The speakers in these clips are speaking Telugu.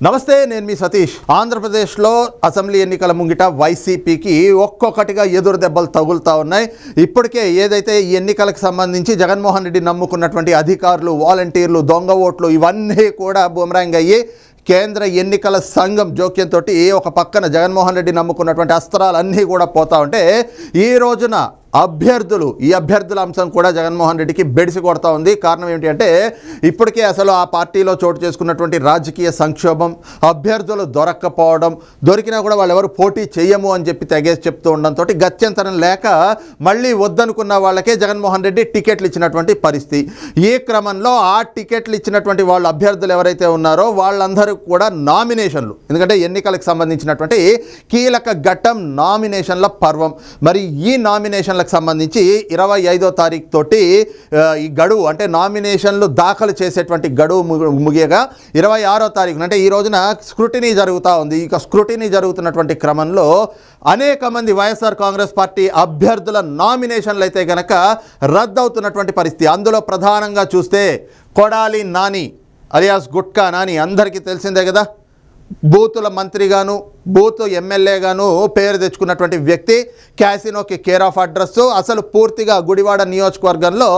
నమస్తే, నేను మీ సతీష్. ఆంధ్రప్రదేశ్లో అసెంబ్లీ ఎన్నికల ముంగిట వైసీపీకి ఒక్కొక్కటిగా ఎదురు దెబ్బలు తగులుతూ ఉన్నాయి. ఇప్పటికే ఏదైతే ఈ ఎన్నికలకు సంబంధించి జగన్మోహన్ రెడ్డి నమ్ముకున్నటువంటి అధికారులు, వాలంటీర్లు, దొంగ ఓట్లు ఇవన్నీ కూడా బూమరాంగ్ అయ్యి కేంద్ర ఎన్నికల సంఘం జోక్యంతో ఒక పక్కన జగన్మోహన్ రెడ్డి నమ్ముకున్నటువంటి అస్త్రాలన్నీ కూడా పోతా ఉంటే ఈ రోజున ఈ అభ్యర్థుల అంశం కూడా జగన్మోహన్ రెడ్డికి బెడిసి కొడతా ఉంది. కారణం ఏంటి అంటే ఇప్పటికే అసలు ఆ పార్టీలో చోటు చేసుకున్నటువంటి రాజకీయ సంక్షోభం, అభ్యర్థులు దొరక్కపోవడం, దొరికినా కూడా వాళ్ళు ఎవరు పోటీ చేయము అని చెప్పి తెగేసి చెప్తూ ఉండడంతో గత్యంతరం లేక మళ్ళీ వద్దనుకున్న వాళ్ళకే జగన్మోహన్ రెడ్డి టికెట్లు ఇచ్చినటువంటి పరిస్థితి. ఈ క్రమంలో ఆ టికెట్లు ఇచ్చినటువంటి వాళ్ళు అభ్యర్థులు ఎవరైతే ఉన్నారో వాళ్ళందరూ కూడా నామినేషన్లు, ఎందుకంటే ఎన్నికలకు సంబంధించినటువంటి కీలక ఘట్టం నామినేషన్ల పర్వం. మరి ఈ నామినేషన్ సంబంధించి 25వ తారీఖు తోటి ఈ గడువు, అంటే నామినేషన్లు దాఖలు చేసేటువంటి గడువు ముగియగా 26వ తారీఖున అంటే ఈ రోజున స్క్రూటినీ జరుగుతూ ఉంది. ఇక స్క్రూటినీ జరుగుతున్నటువంటి క్రమంలో అనేక మంది వైఎస్ఆర్ కాంగ్రెస్ పార్టీ అభ్యర్థుల నామినేషన్లు అయితే గనక రద్దవుతున్నటువంటి పరిస్థితి. అందులో ప్రధానంగా చూస్తే కొడాలి నాని అలియాస్ గుట్కా నాని, అందరికీ తెలిసిందే కదా, బూతుల మంత్రిగాను బూత్ ఎమ్మెల్యేగాను పేరు తెచ్చుకున్నటువంటి వ్యక్తి, క్యాసినోకి కేర్ ఆఫ్ అడ్రస్. అసలు పూర్తిగా గుడివాడ నియోజకవర్గంలో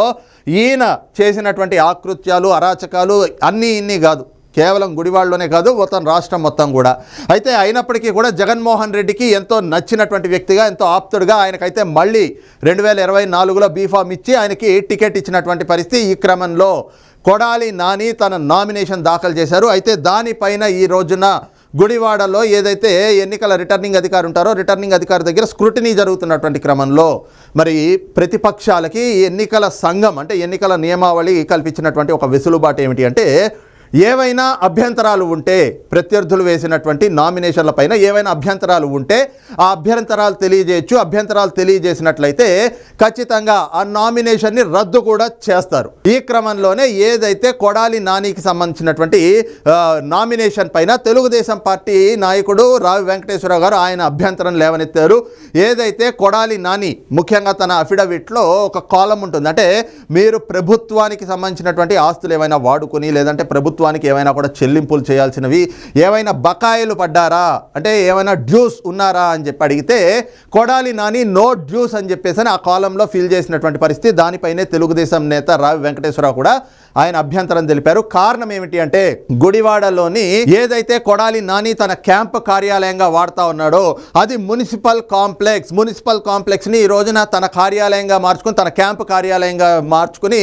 ఈయన చేసినటువంటి ఆకృత్యాలు, అరాచకాలు అన్నీ ఇన్ని కాదు, కేవలం గుడివాడలోనే కాదు, మొత్తం రాష్ట్రం మొత్తం కూడా. అయితే అయినప్పటికీ కూడా జగన్మోహన్ రెడ్డికి ఎంతో నచ్చినటువంటి వ్యక్తిగా, ఎంతో ఆప్తుడుగా ఆయనకైతే మళ్ళీ 2024లో బీఫామ్ ఇచ్చి ఆయనకి టికెట్ ఇచ్చినటువంటి పరిస్థితి. ఈ క్రమంలో కొడాలి నాని తన నామినేషన్ దాఖలు చేశారు. అయితే దానిపైన ఈ రోజున గుడివాడలో ఏదైతే ఎన్నికల రిటర్నింగ్ అధికారి ఉంటారో రిటర్నింగ్ అధికారి దగ్గర స్క్రూటినీ జరుగుతున్నటువంటి క్రమంలో మరి ప్రతిపక్షాలకి ఎన్నికల సంఘం, అంటే ఎన్నికల నియమావళి కల్పించినటువంటి ఒక వెసులుబాటు ఏమిటి అంటే, ఏవైనా అభ్యంతరాలు ఉంటే, ప్రత్యర్థులు వేసినటువంటి నామినేషన్ల పైన ఏవైనా అభ్యంతరాలు ఉంటే ఆ అభ్యంతరాలు తెలియజేయచ్చు. అభ్యంతరాలు తెలియజేసినట్లయితే ఖచ్చితంగా ఆ నామినేషన్ని రద్దు కూడా చేస్తారు. ఈ క్రమంలోనే ఏదైతే కొడాలి నానికి సంబంధించినటువంటి నామినేషన్ పైన తెలుగుదేశం పార్టీ నాయకుడు రావి వెంకటేశ్వరరావు గారు ఆయన అభ్యంతరం లేవనెత్తారు. ఏదైతే కొడాలి నాని ముఖ్యంగా తన అఫిడవిట్లో ఒక కాలం ఉంటుంది, అంటే మీరు ప్రభుత్వానికి సంబంధించినటువంటి ఆస్తులు ఏమైనా వాడుకొని, లేదంటే ప్రభుత్వానికి ఏమైనా కూడా చెల్లింపులు చేయాల్సినవి, ఏమైనా బకాయిలు పడ్డారా, అంటే ఏమైనా డ్యూస్ ఉన్నారా అని చెప్పి అడిగితే కొడాలి నాని నో డ్యూస్ అని చెప్పేసి ఆ కాలంలో ఫిల్ చేసినటువంటి పరిస్థితి. దానిపైనే తెలుగుదేశం నేత రావి వెంకటేశ్వరరావు కూడా ఆయన అభ్యంతరం తెలిపారు. కారణం ఏమిటి అంటే, గుడివాడలోని ఏదైతే కొడాలి నాని తన క్యాంప్ కార్యాలయంగా వాడుతూ ఉన్నాడో అది మున్సిపల్ కాంప్లెక్స్ని ఈ రోజున తన కార్యాలయంగా మార్చుకుని, తన క్యాంప్ కార్యాలయంగా మార్చుకుని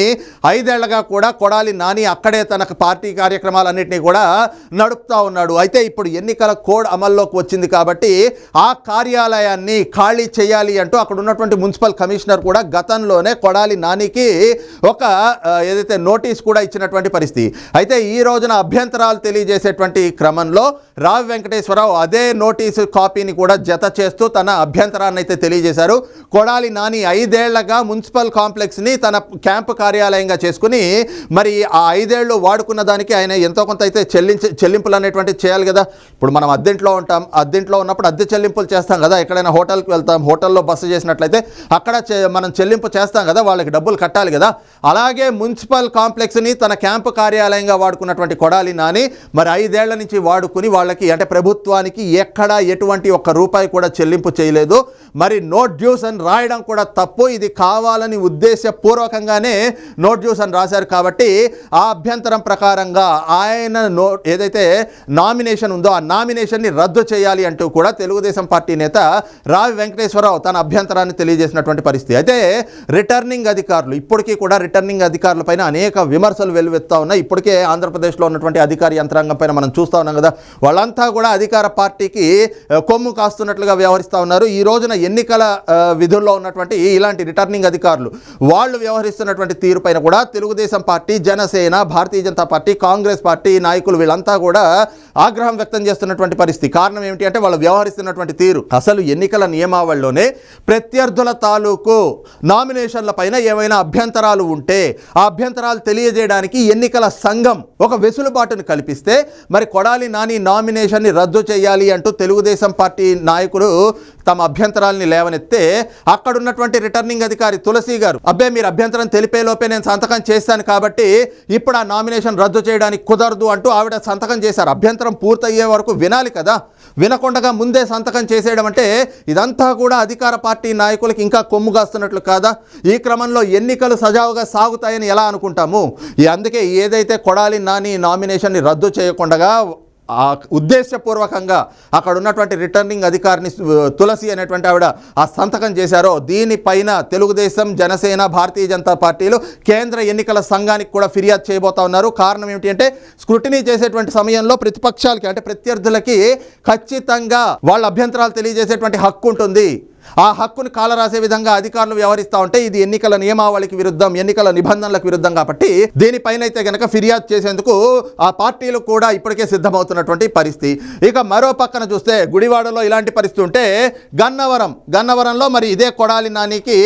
5 ఏళ్లుగా కూడా కొడాలి నాని అక్కడే తన పార్టీ కార్యక్రమాలన్నింటినీ కూడా నడుపుతూ ఉన్నాడు. అయితే ఇప్పుడు ఎన్నికల కోడ్ అమల్లోకి వచ్చింది కాబట్టి ఆ కార్యాలయాన్ని ఖాళీ చేయాలి అంటూ అక్కడ ఉన్నటువంటి మున్సిపల్ కమిషనర్ కూడా గతంలోనే కొడాలి నానికి ఒక ఏదైతే నోటీస్ కూడా ఇచ్చినటువంటి పరిస్థితి. అయితే ఈ రోజున అభ్యంతరాలు తెలియజేసేటువంటి క్రమంలో రావి వెంకటేశ్వరరావు అదే నోటీసు కాపీని కూడా జత చేస్తూ తన అభ్యంతరాన్ని అయితే తెలియజేశారు. కొడాలి నాని 5 ఏళ్లుగా మున్సిపల్ కాంప్లెక్స్ని తన క్యాంపు కార్యాలయంగా చేసుకుని మరి ఆ 5 ఏళ్ళు వాడుకున్న దానికి ఆయన ఎంతో కొంత అయితే చెల్లింపులు అనేటువంటివి చేయాలి కదా. ఇప్పుడు మనం అద్దెంట్లో ఉంటాం, అద్దెంట్లో ఉన్నప్పుడు అద్దె చెల్లింపులు చేస్తాం కదా, ఎక్కడైనా హోటల్కి వెళ్తాం, హోటల్లో బస చేసినట్లయితే అక్కడ మనం చెల్లింపు చేస్తాం కదా, వాళ్ళకి డబ్బులు కట్టాలి కదా. అలాగే మున్సిపల్ కాంప్లెక్స్ని తన క్యాంపు కార్యాలయంగా వాడుకున్నటువంటి కొడాలి నాని మరి 5 ఏళ్ల నుంచి వాడుకుని వాళ్ళకి, అంటే ప్రభుత్వానికి ఎక్కడా ఎటువంటి ఒక్క రూపాయి కూడా చెల్లింపు చేయలేదు. మరి నో డ్యూస్ అని రాయడం కూడా తప్పు, ఇది కావాలని ఉద్దేశపూర్వకంగానే నో డ్యూస్ అని రాశారు. కాబట్టి ఆ అభ్యంతరం ప్రకారంగా ఆయన ఏదైతే నామినేషన్ ఉందో ఆ నామినేషన్ని రద్దు చేయాలి అంటూ కూడా తెలుగుదేశం పార్టీ నేత రావి వెంకటేశ్వరరావు తన అభ్యంతరాన్ని తెలియజేసినటువంటి పరిస్థితి. అయితే రిటర్నింగ్ అధికారులు, ఇప్పటికీ కూడా రిటర్నింగ్ అధికారుల పైన అనేక విమర్శలు వెల్లువెత్తా ఉన్నాయి. ఇప్పటికే ఆంధ్రప్రదేశ్లో ఉన్నటువంటి అధికార యంత్రాంగం పైన మనం చూస్తూ ఉన్నాం కదా, వాళ్ళంతా కూడా అధికార పార్టీకి కొమ్ము కాస్తున్నట్లుగా వ్యవహరిస్తూ ఉన్నారు. ఈ రోజున ఎన్నికల విధుల్లో ఉన్నటువంటి ఇలాంటి రిటర్నింగ్ అధికారులు వాళ్ళు వ్యవహరిస్తున్నటువంటి తీరు పైన కూడా Telugu Desam party, Janasena, Bharatiya Janata party, Congress party నాయకులు వీళ్ళంతా కూడా ఆగ్రహం వ్యక్తం చేస్తున్నటువంటి పరిస్థితి. కారణం ఏమిటి అంటే వాళ్ళు వ్యవహరిస్తున్నటువంటి తీరు. అసలు ఎన్నికల నియమావళిలోనే ప్రత్యర్థుల తాలూకు నామినేషన్ల పైన ఏమైనా అభ్యంతరాలు ఉంటే ఆ అభ్యంతరాలు తెలియజేయడానికి ఎన్నికల సంఘం ఒక వెసులుబాటును కల్పిస్తే మరి కొడాలి నాని నామినేషన్ని రద్దు చేయాలి అంటూ తెలుగుదేశం పార్టీ నాయకుడు తమ అభ్యంతరాలని లేవనెత్తే అక్కడ ఉన్నటువంటి రిటర్నింగ్ అధికారి తులసి గారు అబ్బే మీరు అభ్యంతరం తెలిపే లోపే నేను సంతకం చేశాను కాబట్టి ఇప్పుడు ఆ నామినేషన్ రద్దు చేయడానికి కుదరదు అంటూ ఆవిడ సంతకం చేశారు. అభ్యంతరం పూర్తయ్యే వరకు వినాలి కదా, వినకుండా ముందే సంతకం చేసేయడం అంటే ఇదంతా కూడా అధికార పార్టీ నాయకులకి ఇంకా కొమ్ముగాస్తున్నట్లు కాదా? ఈ క్రమంలో ఎన్నికలు సజావుగా సాగుతాయని ఎలా అనుకుంటాము? అందుకే ఏదైతే కొడాలి నాని నామినేషన్ని రద్దు చేయకుండా ఉద్దేశపూర్వకంగా అక్కడ ఉన్నటువంటి రిటర్నింగ్ అధికారిని తులసి అనేటువంటి ఆవిడ ఆ సంతకం చేశారో దీనిపైన తెలుగుదేశం, జనసేన, భారతీయ జనతా పార్టీలు కేంద్ర ఎన్నికల సంఘానికి కూడా ఫిర్యాదు చేయబోతా ఉన్నారు. కారణం ఏమిటి అంటే స్క్రూటినీ చేసేటువంటి సమయంలో ప్రతిపక్షాలకి అంటే ప్రత్యర్థులకి ఖచ్చితంగా వాళ్ళ అభ్యంతరాలు తెలియజేసేటువంటి హక్కు ఉంటుంది. ఆ హక్కును కాలరాసే విధంగా అధికారులు వ్యవహరిస్తూ ఉంటే ఇది ఎన్నికల నియమావళికి విరుద్ధం, ఎన్నికల నిబంధనలకు విరుద్ధం. కాబట్టి దీనిపైన అయితే గనక ఫిర్యాదు చేసేందుకు ఆ పార్టీలు కూడా ఇప్పటికే సిద్ధమవుతున్నటువంటి పరిస్థితి. ఇక మరో పక్కన చూస్తే గుడివాడలో ఇలాంటి పరిస్థితి ఉంటే గన్నవరంలో మరి ఇదే కొడాలి నానికి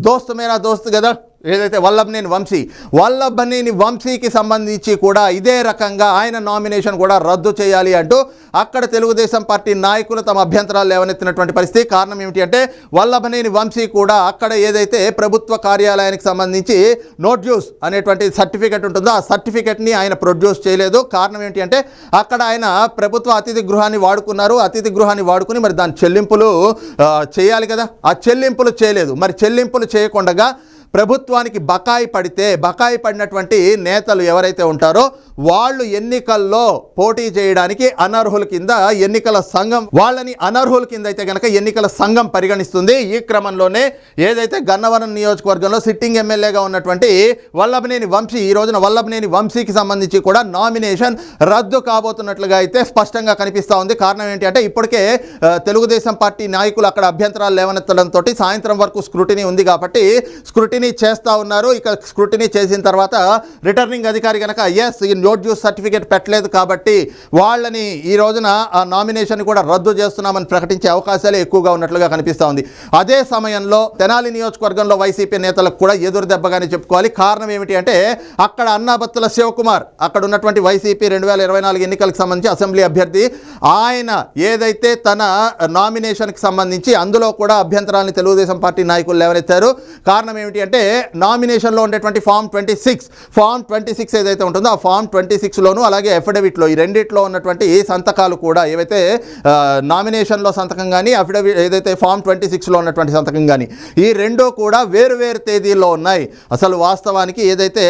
దోస్తు మేరా దోస్తు కదా ఏదైతే వల్లభనేని వంశీకి సంబంధించి కూడా ఇదే రకంగా ఆయన నామినేషన్ కూడా రద్దు చేయాలి అంటూ అక్కడ తెలుగుదేశం పార్టీ నాయకులు తమ అభ్యంతరాలు లేవనెత్తినటువంటి పరిస్థితి. కారణం ఏమిటి అంటే వల్లభనేని వంశీ కూడా అక్కడ ఏదైతే ప్రభుత్వ కార్యాలయానికి సంబంధించి నోట్ యూస్ అనేటువంటి సర్టిఫికెట్ ఉంటుందో ఆ సర్టిఫికెట్ని ఆయన ప్రొడ్యూస్ చేయలేదు. కారణం ఏంటి అంటే అక్కడ ఆయన ప్రభుత్వ అతిథి గృహాన్ని వాడుకున్నారు. అతిథి గృహాన్ని వాడుకుని మరి దాని చెల్లింపులు చేయాలి కదా, ఆ చెల్లింపులు చేయలేదు. మరి చెల్లింపులు చేయకుండా ప్రభుత్వానికి బకాయి పడినటువంటి నేతలు ఎవరైతే ఉంటారో వాళ్ళు ఎన్నికల్లో పోటీ చేయడానికి అనర్హుల కింద ఎన్నికల సంఘం వాళ్ళని అనర్హుల కింద అయితే కనుక ఎన్నికల సంఘం పరిగణిస్తుంది. ఈ క్రమంలోనే ఏదైతే గన్నవరం నియోజకవర్గంలో సిట్టింగ్ ఎమ్మెల్యేగా ఉన్నటువంటి వల్లభనేని వంశీ ఈ రోజున వల్లభనేని వంశీకి సంబంధించి కూడా నామినేషన్ రద్దు కాబోతున్నట్లుగా అయితే స్పష్టంగా కనిపిస్తూ ఉంది. కారణం ఏంటి అంటే ఇప్పటికే తెలుగుదేశం పార్టీ నాయకులు అక్కడ అభ్యంతరాలు లేవనెత్తడంతో సాయంత్రం వరకు స్క్రూటినీ ఉంది కాబట్టి స్క్రూటినీ చేస్తూ ఉన్నారు. ఇక స్క్రూటినీ చేసిన తర్వాత రిటర్నింగ్ అధికారి కనుక ఈ నోట్ యూస్ సర్టిఫికేట్ పెట్టలేదు కాబట్టి వాళ్ళని ఈ రోజున ఆ నామినేషన్ కూడా రద్దు చేస్తున్నామని ప్రకటించే అవకాశాలే ఎక్కువగా ఉన్నట్లుగా కనిపిస్తూ ఉంది. అదే సమయంలో తెనాలి నియోజకవర్గంలో వైసీపీ నేతలకు కూడా ఎదురు దెబ్బగానే చెప్పుకోవాలి. కారణం ఏమిటి అంటే అక్కడ అన్నాబత్తుల శివకుమార్ అక్కడ ఉన్నటువంటి వైసీపీ 2024 ఎన్నికలకు సంబంధించి అసెంబ్లీ అభ్యర్థి ఆయన ఏదైతే తన నామినేషన్కి సంబంధించి అందులో కూడా అభ్యంతరాన్ని తెలుగుదేశం పార్టీ నాయకులు లేవనెత్తారు. కారణం ఏమిటి అంటే నామినేషన్లో ఉండేటువంటి ఫామ్ 26 ఏదైతే ఉంటుందో ఆ ఫామ్ 26లోను అలాగే అఫిడవిట్లో ఈ రెండిట్లో ఉన్నటువంటి సంతకాలు కూడా ఏవైతే నామినేషన్లో సంతకం కానీ అఫిడవిట్ ఏదైతే ఫామ్ 26లో ఉన్నటువంటి సంతకం కానీ ఈ రెండో కూడా వేరు తేదీల్లో ఉన్నాయి. అసలు వాస్తవానికి ఏదైతే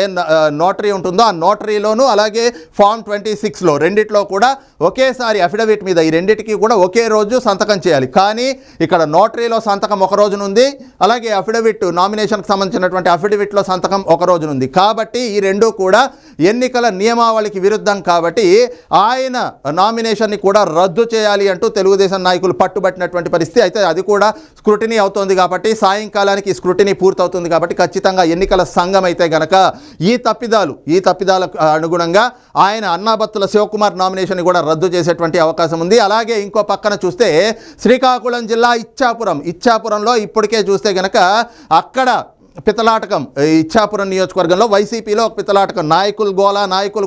నోటరీ ఉంటుందో ఆ నోటరీలోను అలాగే ఫామ్ 26లో రెండిట్లో కూడా ఒకేసారి అఫిడవిట్ మీద ఈ రెండిటికి కూడా ఒకే రోజు సంతకం చేయాలి. కానీ ఇక్కడ నోటరీలో సంతకం ఒక రోజునుంది, అలాగే అఫిడవిట్ నామినేషన్కి సంబంధించినటువంటి అఫిడవిట్లో సంతకం ఒక రోజునుంది. కాబట్టి ఈ రెండు కూడా ఎన్నికల నియమావళికి విరుద్ధం కాబట్టి ఆయన నామినేషన్ని కూడా రద్దు చేయాలి అంటూ తెలుగుదేశం నాయకులు పట్టుబట్టినటువంటి పరిస్థితి. అయితే అది కూడా స్క్రూటినీ అవుతోంది కాబట్టి సాయంకాలానికి స్క్రూటినీ పూర్తవుతుంది కాబట్టి ఖచ్చితంగా ఎన్నికల సంఘం అయితే గనక ఈ తప్పిదాలకు అనుగుణంగా ఆయన అన్నాబత్తుల శివకుమార్ నామినేషన్ కూడా రద్దు చేసేటువంటి అవకాశం ఉంది. అలాగే ఇంకో పక్కన చూస్తే శ్రీకాకుళం జిల్లా ఇచ్చాపురంలో ఇప్పటికే చూస్తే గనక అక్కడ పితలాటకం ఇచ్చాపురం నియోజకవర్గంలో వైసీపీలో ఒక పితలాటకం నాయకులు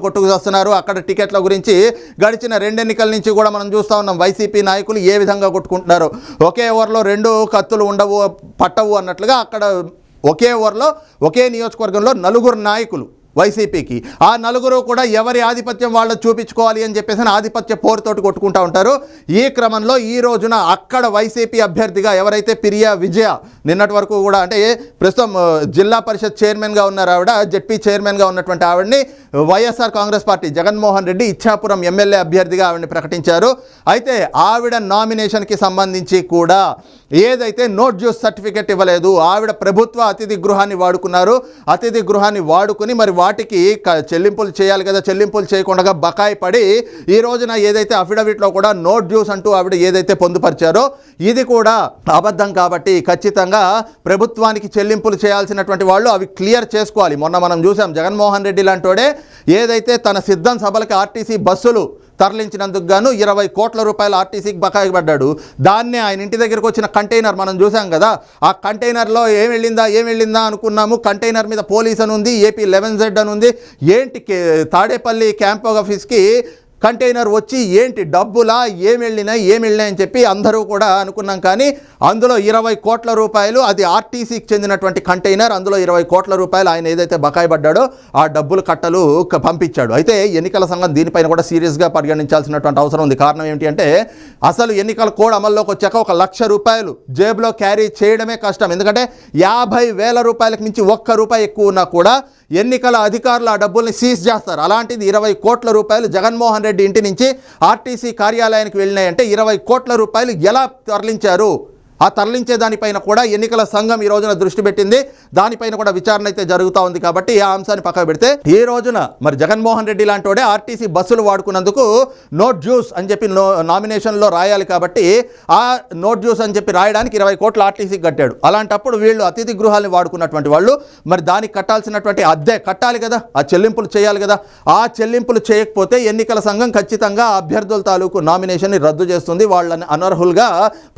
కొట్టుకు వస్తున్నారు. అక్కడ టికెట్ల గురించి గడిచిన 2 ఎన్నికల నుంచి కూడా మనం చూస్తూ ఉన్నాం. వైసీపీ నాయకులు ఏ విధంగా కొట్టుకుంటున్నారు. ఒకే ఓవర్లో 2 కత్తులు పట్టవు అన్నట్లుగా అక్కడ ఒకే ఓవర్లో ఒకే నియోజకవర్గంలో 4 నాయకులు వైసీపీకి ఆ 4 కూడా ఎవరి ఆధిపత్యం వాళ్ళు చూపించుకోవాలి అని చెప్పేసి ఆధిపత్య పోరుతోటి కొట్టుకుంటూ ఉంటారు. ఈ క్రమంలో ఈ రోజున అక్కడ వైసీపీ అభ్యర్థిగా ఎవరైతే పిరియా విజయ నిన్నటి వరకు కూడా అంటే ప్రస్తుతం జిల్లా పరిషత్ చైర్మన్గా ఉన్నారు ఆవిడ, జెడ్పీ చైర్మన్గా ఉన్నటువంటి ఆవిడని వైఎస్ఆర్ కాంగ్రెస్ పార్టీ జగన్మోహన్ రెడ్డి ఇచ్చాపురం ఎమ్మెల్యే అభ్యర్థిగా ఆవిడని ప్రకటించారు. అయితే ఆవిడ నామినేషన్కి సంబంధించి కూడా ఏదైతే నోట్ యూస్ సర్టిఫికెట్ ఇవ్వలేదు, ఆవిడ ప్రభుత్వ అతిథి గృహాన్ని వాడుకున్నారు. అతిథి గృహాన్ని వాడుకుని మరి వాటికి చెల్లింపులు చేయాలి కదా, చెల్లింపులు చేయకుండా బకాయి పడి ఈ రోజున ఏదైతే అఫిడవిట్లో కూడా నోట్ డ్యూస్ అంటూ ఆవిడ ఏదైతే పొందుపరిచారో ఇది కూడా అబద్ధం. కాబట్టి ఖచ్చితంగా ప్రభుత్వానికి చెల్లింపులు చేయాల్సినటువంటి వాళ్ళు అవి క్లియర్ చేసుకోవాలి. మొన్న మనం చూసాం జగన్మోహన్ రెడ్డి లాంటోడే ఏదైతే తన సిద్ధం సభలకి ఆర్టీసీ బస్సులు తరలించినందుకు గాను 20 కోట్ల రూపాయలు ఆర్టీసీకి బకాయి పడ్డాడు. దాన్నే ఆయన ఇంటి దగ్గరకు వచ్చిన కంటైనర్ మనం చూసాం కదా, ఆ కంటైనర్లో ఏం వెళ్ళిందా అనుకున్నాము. కంటైనర్ మీద పోలీస్ అని ఉంది, AP 11Z అని ఉంది. ఏంటి తాడేపల్లి క్యాంప్ ఆఫీస్కి కంటైనర్ వచ్చి ఏంటి డబ్బులా ఏం వెళ్ళినాయి అని చెప్పి అందరూ కూడా అనుకున్నాం. కానీ అందులో 20 కోట్ల రూపాయలు, అది ఆర్టీసీకి చెందినటువంటి కంటైనర్, అందులో 20 కోట్ల రూపాయలు ఆయన ఏదైతే బకాయి పడ్డాడో ఆ డబ్బులు కట్టలు పంపించాడు. అయితే ఎన్నికల సంఘం దీనిపైన కూడా సీరియస్గా పరిగణించాల్సినటువంటి అవసరం ఉంది. కారణం ఏమిటి అంటే అసలు ఎన్నికల కోడ్ అమల్లోకి వచ్చాక 1 లక్ష రూపాయలు జేబులో క్యారీ చేయడమే కష్టం. ఎందుకంటే 50,000 రూపాయలకు మించి 1 రూపాయి ఎక్కువ ఉన్నా కూడా ఎన్నికల అధికారులు ఆ డబ్బుల్ని సీజ్ చేస్తారు. అలాంటిది 20 కోట్ల రూపాయలు జగన్మోహన్ రెడ్డి ఇంటి నుంచి ఆర్టీసీ కార్యాలయానికి వెళ్ళినాయంటే 20 కోట్ల రూపాయలు ఎలా తరలించారు? ఆ తరలించే దానిపైన కూడా ఎన్నికల సంఘం ఈ రోజున దృష్టి పెట్టింది. దానిపైన కూడా విచారణ అయితే జరుగుతూ ఉంది. కాబట్టి ఆ అంశాన్ని పక్కన పెడితే ఈ రోజున మరి జగన్మోహన్ రెడ్డి లాంటి ఆర్టీసీ బస్సులు వాడుకున్నందుకు నోట్ జ్యూస్ అని చెప్పి నామినేషన్లో రాయాలి. కాబట్టి ఆ నోట్ జ్యూస్ అని చెప్పి రాయడానికి 20 కోట్లు ఆర్టీసీకి కట్టాడు. అలాంటప్పుడు వీళ్ళు అతిథి గృహాన్ని వాడుకున్నటువంటి వాళ్ళు మరి దానికి కట్టాల్సినటువంటి అద్దె కట్టాలి కదా, ఆ చెల్లింపులు చేయాలి కదా. ఆ చెల్లింపులు చేయకపోతే ఎన్నికల సంఘం ఖచ్చితంగా అభ్యర్థుల తాలూకు నామినేషన్ని రద్దు చేస్తుంది, వాళ్ళని అనర్హులుగా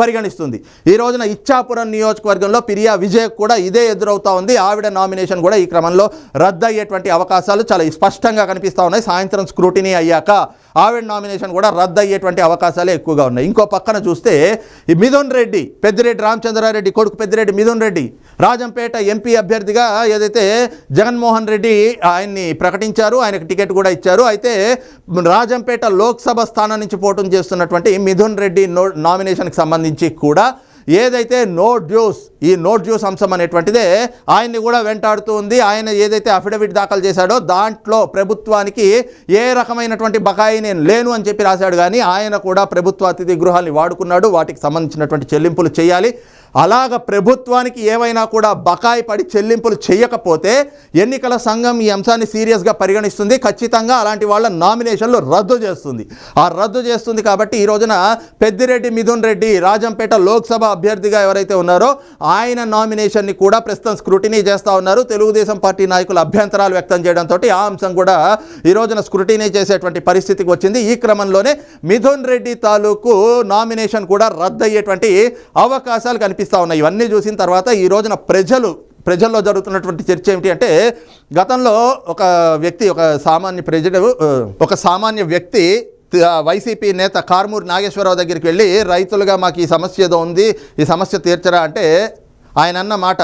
పరిగణిస్తుంది. ఈ రోజున ఇచ్చాపురం నియోజకవర్గంలో పిరియా విజయ్ కూడా ఇదే ఎదురవుతా ఉంది. ఆవిడ నామినేషన్ కూడా ఈ క్రమంలో రద్దు అయ్యేటువంటి అవకాశాలు చాలా స్పష్టంగా కనిపిస్తూ ఉన్నాయి. సాయంత్రం స్క్రూటినీ అయ్యాక ఆవిడ నామినేషన్ కూడా రద్దు అయ్యేటువంటి అవకాశాలే ఎక్కువగా ఉన్నాయి. ఇంకో పక్కన చూస్తే ఈ మిథున్ రెడ్డి, పెద్దిరెడ్డి రామచంద్రారెడ్డి కొడుకు పెద్దిరెడ్డి మిథున్ రెడ్డి రాజంపేట ఎంపీ అభ్యర్థిగా ఏదైతే జగన్మోహన్ రెడ్డి ఆయన్ని ప్రకటించారు, ఆయనకు టికెట్ కూడా ఇచ్చారు. అయితే రాజంపేట లోక్సభ స్థానం నుంచి పోటీ చేస్తున్నటువంటి మిథున్ రెడ్డి నామినేషన్కి సంబంధించి కూడా ఏదైతే ఈ నోట్ డ్యూస్ అంశం అనేటువంటిదే ఆయన్ని కూడా వెంటాడుతూ ఉంది. ఆయన ఏదైతే అఫిడవిట్ దాఖలు చేశాడో దాంట్లో ప్రభుత్వానికి ఏ రకమైనటువంటి బకాయి నేను లేను అని చెప్పి రాశాడు. కానీ ఆయన కూడా ప్రభుత్వ అతిథి గృహాన్ని వాడుకున్నాడు, వాటికి సంబంధించినటువంటి చెల్లింపులు చేయాలి. అలాగ ప్రభుత్వానికి ఏమైనా కూడా బకాయి పడి చెల్లింపులు చేయకపోతే ఎన్నికల సంఘం ఈ అంశాన్ని సీరియస్గా పరిగణిస్తుంది. ఖచ్చితంగా అలాంటి వాళ్ళ నామినేషన్లు రద్దు చేస్తుంది. కాబట్టి ఈ రోజున పెద్దిరెడ్డి మిథున్ రెడ్డి రాజంపేట లోక్సభ అభ్యర్థిగా ఎవరైతే ఉన్నారో ఆయన నామినేషన్ని కూడా ప్రస్తుతం స్క్రూటినీ చేస్తూ ఉన్నారు. తెలుగుదేశం పార్టీ నాయకులు అభ్యంతరాలు వ్యక్తం చేయడంతో ఆ అంశం కూడా ఈ రోజున స్క్రూటినీ చేసేటువంటి పరిస్థితికి వచ్చింది. ఈ క్రమంలోనే మిథున్ రెడ్డి తాలూకు నామినేషన్ కూడా రద్దు అయ్యేటువంటి అవకాశాలు కనిపిస్తాయి. ఇవన్నీ చూసిన తర్వాత ఈ రోజున ప్రజల్లో జరుగుతున్నటువంటి చర్చ ఏమిటి అంటే గతంలో ఒక సామాన్య వ్యక్తి వైసీపీ నేత కారుమూరి నాగేశ్వరరావు దగ్గరికి వెళ్ళి రైతులుగా మాకు ఈ సమస్య ఏదో ఉంది, ఈ సమస్య తీర్చరా అంటే ఆయన అన్న మాట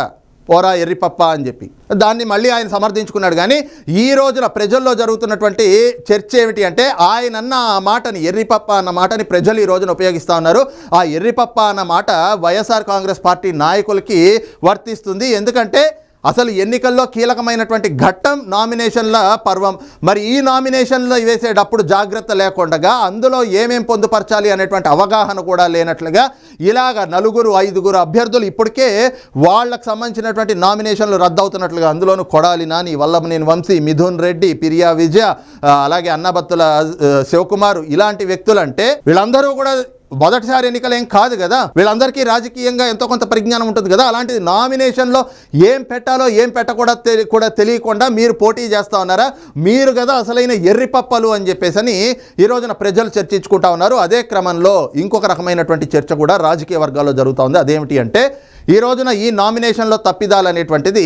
పోరా ఎర్రిపప్ప అని చెప్పి దాన్ని మళ్ళీ ఆయన సమర్థించుకున్నాడు. కానీ ఈ రోజున ప్రజల్లో జరుగుతున్నటువంటి చర్చ ఏమిటి అంటే ఆయనన్న ఆ మాటని ఎర్రిపప్ప అన్న మాటని ప్రజలు ఈ రోజున ఉపయోగిస్తూ ఉన్నారు. ఆ ఎర్రిపప్ప అన్న మాట వైఎస్ఆర్ కాంగ్రెస్ పార్టీ నాయకులకి వర్తిస్తుంది. ఎందుకంటే అసలు ఎన్నికల్లో కీలకమైనటువంటి ఘట్టం నామినేషన్ల పర్వం. మరి ఈ నామినేషన్లో వేసేటప్పుడు జాగ్రత్త లేకుండా అందులో ఏమేం పొందుపరచాలి అనేటువంటి అవగాహన కూడా లేనట్లుగా ఇలాగ 4-5 అభ్యర్థులు ఇప్పటికే వాళ్ళకు సంబంధించినటువంటి నామినేషన్లు రద్దవుతున్నట్లుగా, అందులోనూ కొడాలి నాని, వల్లభనేని వంశీ, మిథున్ రెడ్డి, పిరియా విజయ, అలాగే అన్నబత్తుల శివకుమార్ ఇలాంటి వ్యక్తులంటే వీళ్ళందరూ కూడా మొదటిసారి ఎన్నికలు ఏం కాదు కదా, వీళ్ళందరికీ రాజకీయంగా ఎంతో కొంత పరిజ్ఞానం ఉంటుంది కదా. అలాంటిది నామినేషన్లో ఏం పెట్టాలో ఏం పెట్టకూడదు కూడా తెలియకుండా మీరు పోటీ చేస్తూ ఉన్నారా, మీరు కదా అసలైన ఎర్రిపప్పలు అని చెప్పేసి ఈ రోజున ప్రజలు చర్చించుకుంటా ఉన్నారు. అదే క్రమంలో ఇంకొక రకమైనటువంటి చర్చ కూడా రాజకీయ వర్గాల్లో జరుగుతూ ఉంది. అదేమిటి అంటే ఈ రోజున ఈ నామినేషన్లో తప్పిదాలు అనేటువంటిది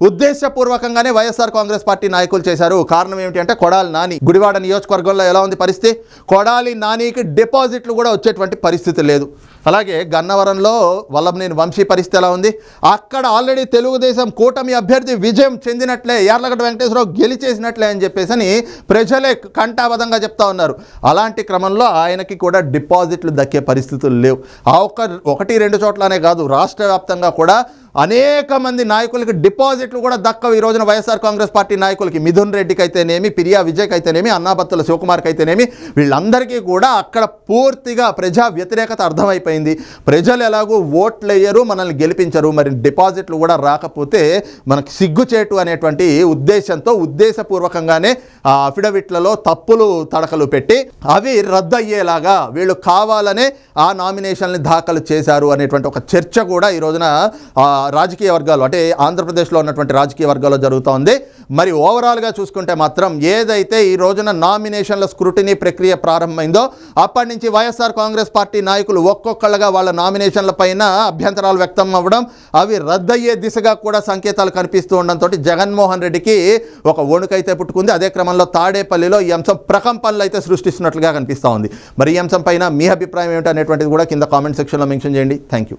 ఉద్దేశపూర్వకంగానే వైఎస్ఆర్ కాంగ్రెస్ పార్టీ నాయకులు చేశారు. కారణం ఏమిటి అంటే కొడాలి నాని గుడివాడ నియోజకవర్గంలో ఎలా ఉంది పరిస్థితి, కొడాలి నానికి డిపాజిట్లు కూడా వచ్చేటువంటి పరిస్థితి లేదు. అలాగే గన్నవరంలో వల్లభనేని వంశీ పరిస్థితి ఎలా ఉంది, అక్కడ ఆల్రెడీ తెలుగుదేశం కూటమి అభ్యర్థి విజయం చెందినట్లే, యార్లగడ్డ వెంకటేశ్వరరావు గెలిచేసినట్లే అని చెప్పేసి ప్రజలే కంఠాబద్ధంగా చెప్తా ఉన్నారు. అలాంటి క్రమంలో ఆయనకి కూడా డిపాజిట్లు దక్కే పరిస్థితులు లేవు. ఆ 1-2 చోట్లనే కాదు, రాష్ట్ర వ్యాప్తంగా కూడా అనేక మంది నాయకులకి డిపాజిట్లు కూడా దక్కవు ఈ రోజున వైఎస్ఆర్ కాంగ్రెస్ పార్టీ నాయకులకి. మిథున్ రెడ్డికి అయితేనేమి, పిరియా విజయ్కి అయితేనేమి, అన్నాబత్తుల శివకుమార్కి అయితేనేమి, వీళ్ళందరికీ కూడా అక్కడ పూర్తిగా ప్రజా వ్యతిరేకత అర్థమైపోయింది. ప్రజలు ఎలాగూ ఓట్లు వేయరు, మనల్ని గెలిపించరు, మరి డిపాజిట్లు కూడా రాకపోతే మనకు సిగ్గుచేటు అనేటువంటి ఉద్దేశంతో ఉద్దేశపూర్వకంగానే ఆ అఫిడవిట్లలో తప్పులు తడకలు పెట్టి అవి రద్దు అయ్యేలాగా వీళ్ళు కావాలనే ఆ నామినేషన్ని దాఖలు చేశారు అనేటువంటి ఒక చర్చ కూడా ఈ రోజున రాజకీయ వర్గాలు అంటే ఆంధ్రప్రదేశ్లో ఉన్నటువంటి రాజకీయ వర్గాల్లో జరుగుతూ ఉంది. మరి ఓవరాల్గా చూసుకుంటే మాత్రం ఏదైతే ఈ రోజున నామినేషన్ల స్క్రూటినీ ప్రక్రియ ప్రారంభమైందో అప్పటి నుంచి వైఎస్ఆర్ కాంగ్రెస్ పార్టీ నాయకులు ఒక్కొక్కళ్ళగా వాళ్ళ నామినేషన్ల పైన అభ్యంతరాలు వ్యక్తం అవ్వడం, అవి రద్దయ్యే దిశగా కూడా సంకేతాలు కనిపిస్తూ ఉండడంతో జగన్మోహన్ రెడ్డికి ఒక వణుకైతే పుట్టుకుంది. అదే క్రమంలో తాడేపల్లిలో ఈ అంశం ప్రకంపనలు అయితే సృష్టిస్తున్నట్లుగా కనిపిస్తూ ఉంది. మరి ఈ అంశం పైన మీ అభిప్రాయం ఏమిటి అనేటువంటిది కూడా కింద కామెంట్ సెక్షన్లో మెన్షన్ చేయండి. Thank you.